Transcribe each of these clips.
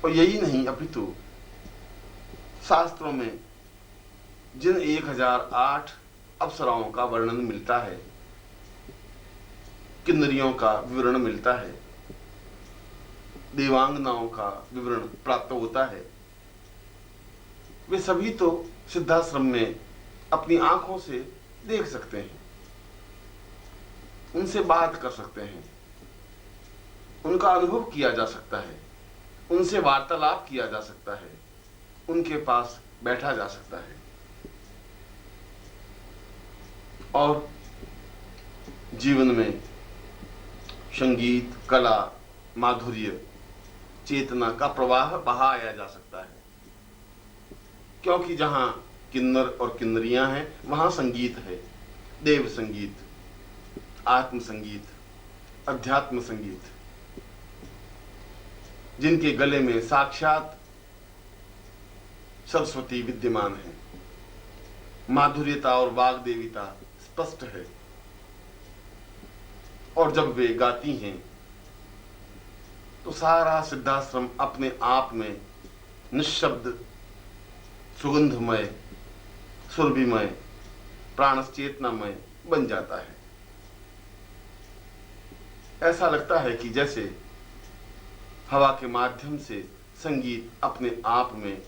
और यही नहीं अपितु शास्त्रों में जिन 1008 अप्सराओं का वर्णन मिलता है, किन्नरियों का विवरण मिलता है, देवांगनाओं का विवरण प्राप्त होता है, वे सभी तो सिद्धाश्रम में अपनी आंखों से देख सकते हैं, उनसे बात कर सकते हैं, उनका अनुभव किया जा सकता है, उनसे वार्तालाप किया जा सकता है, उनके पास बैठा जा सकता है और जीवन में संगीत, कला, माधुर्य, चेतना का प्रवाह बहाया जा सकता है। क्योंकि जहां किन्नर और किन्नरियां हैं वहां संगीत है, देव संगीत, आत्म संगीत, अध्यात्म संगीत, जिनके गले में साक्षात सरस्वती विद्यमान है, माधुर्यता और वाग्देविता स्पष्ट है। और जब वे गाती हैं तो सारा सिद्धाश्रम अपने आप में निःशब्द, सुगंधमय, सुरभिमय, प्राणचेतनामय बन जाता है। ऐसा लगता है कि जैसे हवा के माध्यम से संगीत अपने आप में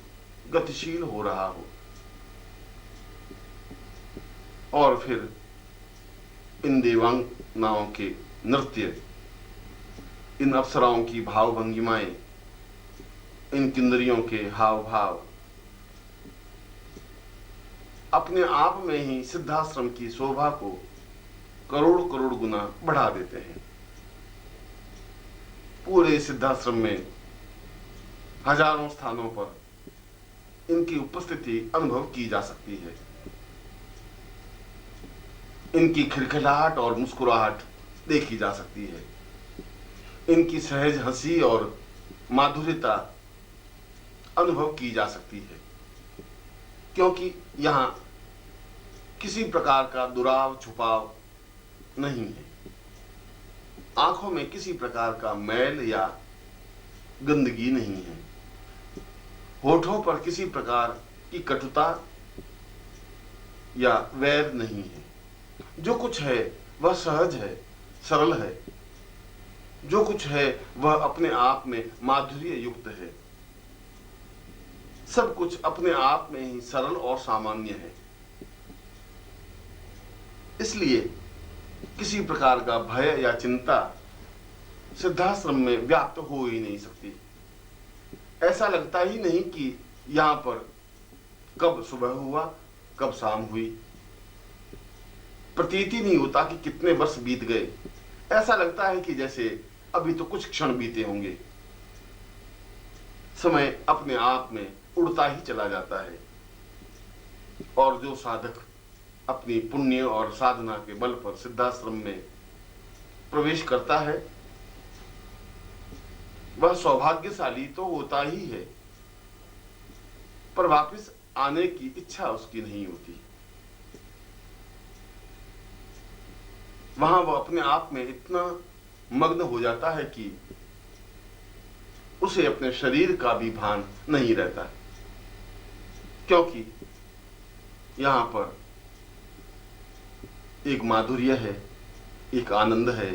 गतिशील हो रहा हो और फिर इन देवांगनाओं के नृत्य, इन अप्सराओं की भाव भंगिमाएं, इन किन्नरियों के हाव भाव अपने आप में ही सिद्धाश्रम की शोभा को करोड़ करोड़ गुना बढ़ा देते हैं। पूरे सिद्धाश्रम में हजारों स्थानों पर इनकी उपस्थिति अनुभव की जा सकती है। इनकी खिलखिलाहट और मुस्कुराहट देखी जा सकती है। इनकी सहज हंसी और माधुर्यता अनुभव की जा सकती है, क्योंकि यहाँ किसी प्रकार का दुराव छुपाव नहीं है। आंखों में किसी प्रकार का मैल या गंदगी नहीं है। होठों पर किसी प्रकार की कटुता या वैर नहीं है। जो कुछ है वह सहज है, सरल है। जो कुछ है वह अपने आप में माधुर्य युक्त है। सब कुछ अपने आप में ही सरल और सामान्य है। इसलिए किसी प्रकार का भय या चिंता सिद्धाश्रम में व्याप्त हो ही नहीं सकती। ऐसा लगता ही नहीं कि यहां पर कब सुबह हुआ, कब शाम हुई। प्रतीति नहीं होता कि कितने वर्ष बीत गए। ऐसा लगता है कि जैसे अभी तो कुछ क्षण बीते होंगे। समय अपने आप में उड़ता ही चला जाता है और जो साधक अपनी पुण्य और साधना के बल पर सिद्धाश्रम में प्रवेश करता है वह सौभाग्यशाली तो होता ही है, पर वापस आने की इच्छा उसकी नहीं होती। वहां वह अपने आप में इतना मग्न हो जाता है कि उसे अपने शरीर का भी भान नहीं रहता, क्योंकि यहां पर एक माधुर्य है, एक आनंद है,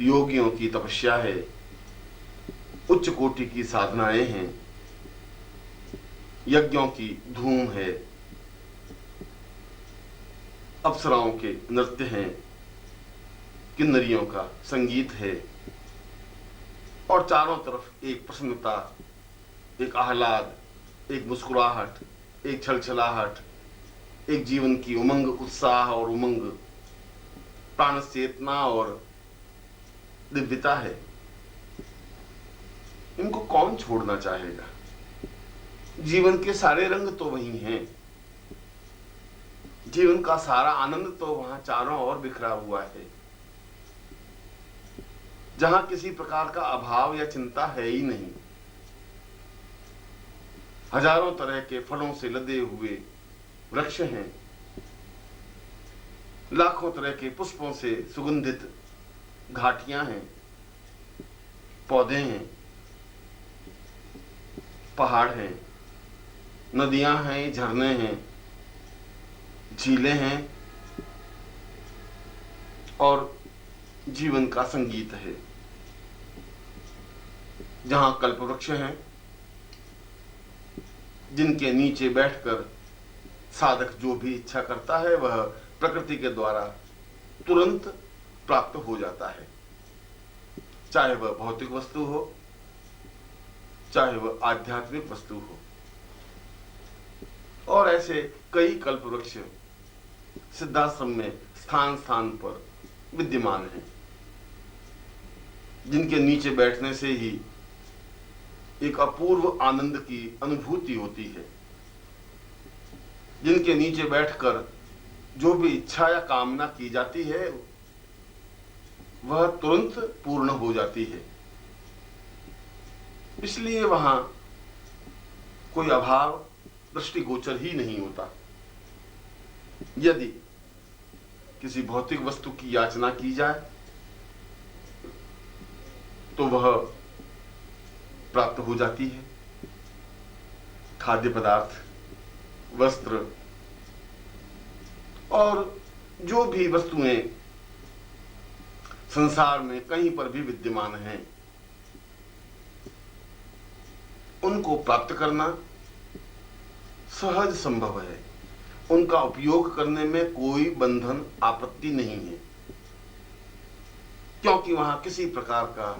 योगियों की तपस्या है, उच्च कोटि की साधनाएं हैं, यज्ञों की धूम है, अप्सराओं के नृत्य हैं, किन्नरियों का संगीत है और चारों तरफ एक प्रसन्नता, एक आह्लाद, एक मुस्कुराहट, एक छलछलाहट, एक जीवन की उमंग, उत्साह और उमंग, प्राण चेतना और दिव्यता है। इनको कौन छोड़ना चाहेगा? जीवन के सारे रंग तो वही हैं। जीवन का सारा आनंद तो वहां चारों ओर बिखरा हुआ है, जहां किसी प्रकार का अभाव या चिंता है ही नहीं। हजारों तरह के फलों से लदे हुए वृक्ष हैं, लाखों तरह के पुष्पों से सुगंधित घाटियां हैं, पौधे हैं, पहाड़ हैं, नदियां हैं, झरने हैं, झीलें हैं और जीवन का संगीत है। जहां कल्पवृक्ष हैं, जिनके नीचे बैठकर साधक जो भी इच्छा करता है वह प्रकृति के द्वारा तुरंत प्राप्त हो जाता है, चाहे वह भौतिक वस्तु हो, चाहे वह आध्यात्मिक वस्तु हो। और ऐसे कई कल्पवृक्ष सिद्धाश्रम में स्थान स्थान पर विद्यमान हैं, जिनके नीचे बैठने से ही एक अपूर्व आनंद की अनुभूति होती है, जिनके नीचे बैठकर जो भी इच्छा या कामना की जाती है वह तुरंत पूर्ण हो जाती है। इसलिए वहां कोई अभाव दृष्टिगोचर ही नहीं होता। यदि किसी भौतिक वस्तु की याचना की जाए तो वह प्राप्त हो जाती है। खाद्य पदार्थ, वस्त्र और जो भी वस्तुएं संसार में कहीं पर भी विद्यमान हैं, उनको प्राप्त करना सहज संभव है। उनका उपयोग करने में कोई बंधन, आपत्ति नहीं है, क्योंकि वहां किसी प्रकार का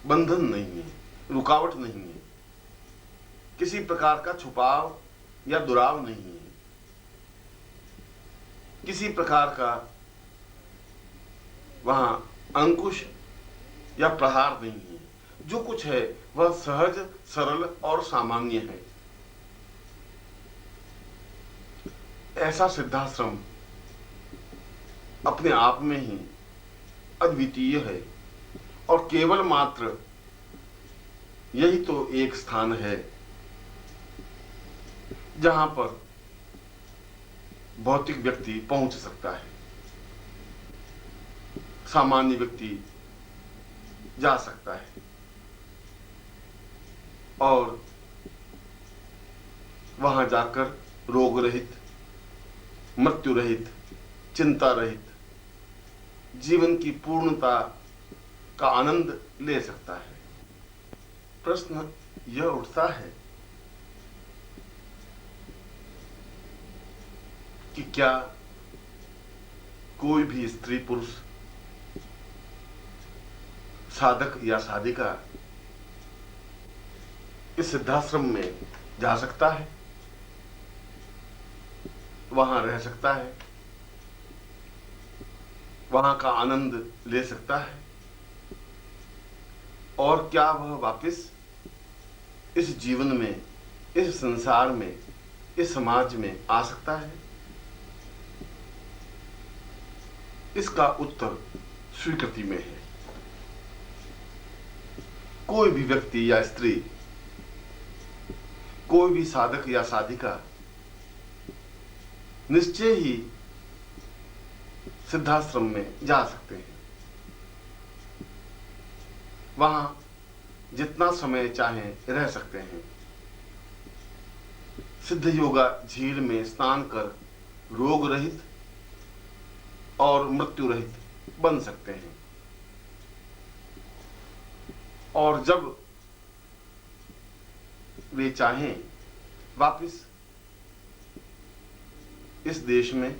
बंधन नहीं है, रुकावट नहीं है, किसी प्रकार का छुपाव या दुराव नहीं है, किसी प्रकार का वहां अंकुश या प्रहार नहीं है। जो कुछ है वह सहज, सरल और सामान्य है। ऐसा सिद्धाश्रम अपने आप में ही अद्वितीय है और केवल मात्र यही तो एक स्थान है जहां पर भौतिक व्यक्ति पहुंच सकता है, सामान्य व्यक्ति जा सकता है और वहां जाकर रोग रहित, मृत्यु रहित, चिंता रहित जीवन की पूर्णता का आनंद ले सकता है। प्रश्न यह उठता है कि क्या कोई भी स्त्री पुरुष, साधक या साधिका इस सिद्धाश्रम में जा सकता है, वहां रह सकता है, वहां का आनंद ले सकता है, और क्या वह वापस इस जीवन में, इस संसार में, इस समाज में आ सकता है? इसका उत्तर स्वीकृति में है। कोई भी व्यक्ति या स्त्री, कोई भी साधक या साधिका निश्चय ही सिद्धाश्रम में जा सकते हैं। वहां जितना समय चाहें रह सकते हैं। सिद्ध योगा झील में स्नान कर रोग रहित और मृत्यु रहित बन सकते हैं। और जब वे चाहें वापस इस देश में,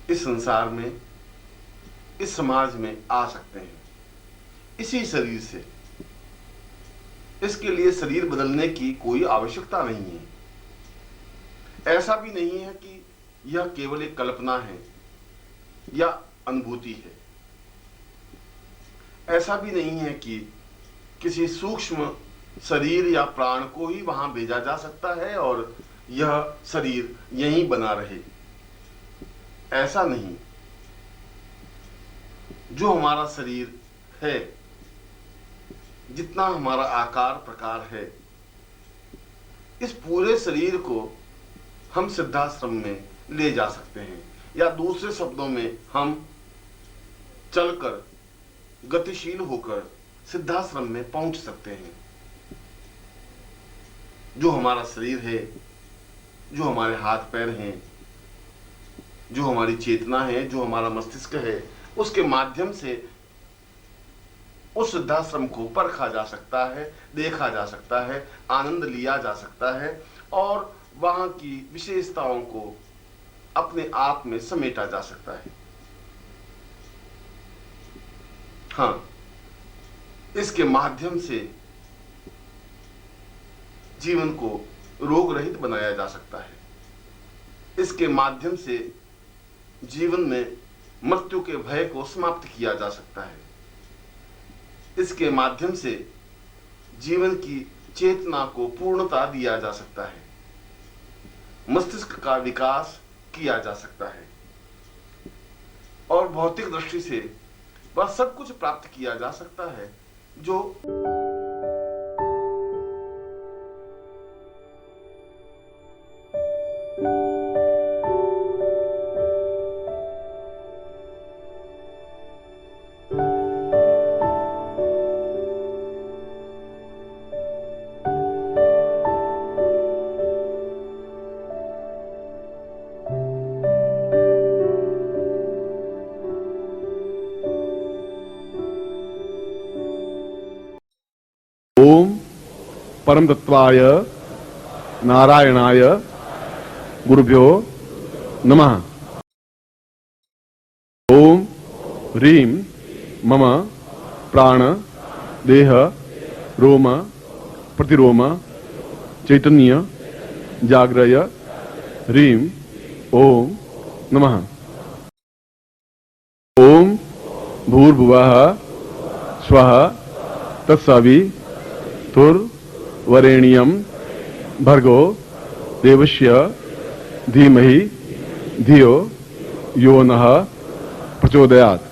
इस संसार में, इस समाज में आ सकते हैं इसी शरीर से। इसके लिए शरीर बदलने की कोई आवश्यकता नहीं है। ऐसा भी नहीं है कि यह केवल एक कल्पना है या अनुभूति है। ऐसा भी नहीं है कि किसी सूक्ष्म शरीर या प्राण को ही वहां भेजा जा सकता है और यह शरीर यहीं बना रहे। ऐसा नहीं। जो हमारा शरीर है, जितना हमारा आकार प्रकार है, इस पूरे शरीर को हम सिद्धाश्रम में ले जा सकते हैं, या दूसरे शब्दों में हम चलकर, गतिशील होकर सिद्धाश्रम में पहुंच सकते हैं। जो हमारा शरीर है, जो हमारे हाथ पैर हैं, जो हमारी चेतना है, जो हमारा मस्तिष्क है, उसके माध्यम से उस सिद्धाश्रम को परखा जा सकता है, देखा जा सकता है, आनंद लिया जा सकता है और वहां की विशेषताओं को अपने आप में समेटा जा सकता है। हाँ, इसके माध्यम से जीवन को रोग रहित बनाया जा सकता है। इसके माध्यम से जीवन में मृत्यु के भय को समाप्त किया जा सकता है। इसके माध्यम से जीवन की चेतना को पूर्णता दिया जा सकता है, मस्तिष्क का विकास किया जा सकता है और भौतिक दृष्टि से वह सब कुछ प्राप्त किया जा सकता है जो ओम परम तत्वाय नारायणाय गुरुभ्यो नमः। ओम ह्रीं मम प्राण देह रोम प्रतिरोम चैतन्य जाग्रय ह्रीं ओम नमः। ओम भूर्भुवः स्वः तत्सवितुर्वरेण्यं भर्गो देवस्य धीमहि धियो यो नः प्रचोदयात्।